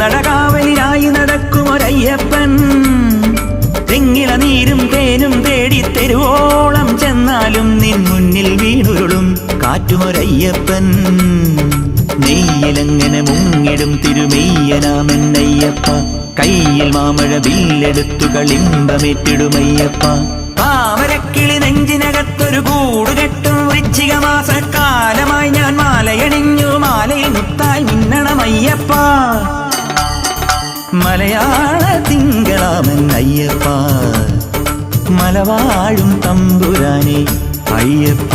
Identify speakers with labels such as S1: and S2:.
S1: നടകാവലിനായി നടക്കുമൊരയ്യപ്പൻ. തെങ്ങില നീരും തേനും തേടി തെരുവോളം ചെന്നാലും നിൻ മുന്നിൽ വീണുരുളും കാറ്റുമൊരയ്യപ്പൻ. നെയ്യിലെങ്ങനെ മുങ്ങിടും തിരുമെയ്യനാമെന്നയ്യപ്പ. കയ്യിൽ മാമഴ ബില്ലെടുത്തു കളിമ്പമേറ്റിടുമയ്യപ്പ. താമരക്കിളി നെഞ്ചിനകത്തൊരു കൂടുകെട്ടും വൃശ്ചിക മാസക്കാലമായി ഞാൻ മാലയണിഞ്ഞു. മാലയിൽ മുത്തായി മിന്നണമയ്യപ്പ. മലയാള തിങ്കളാമെന്നയ്യപ്പ. മലവാഴും തമ്പുരാനെ അയ്യപ്പ.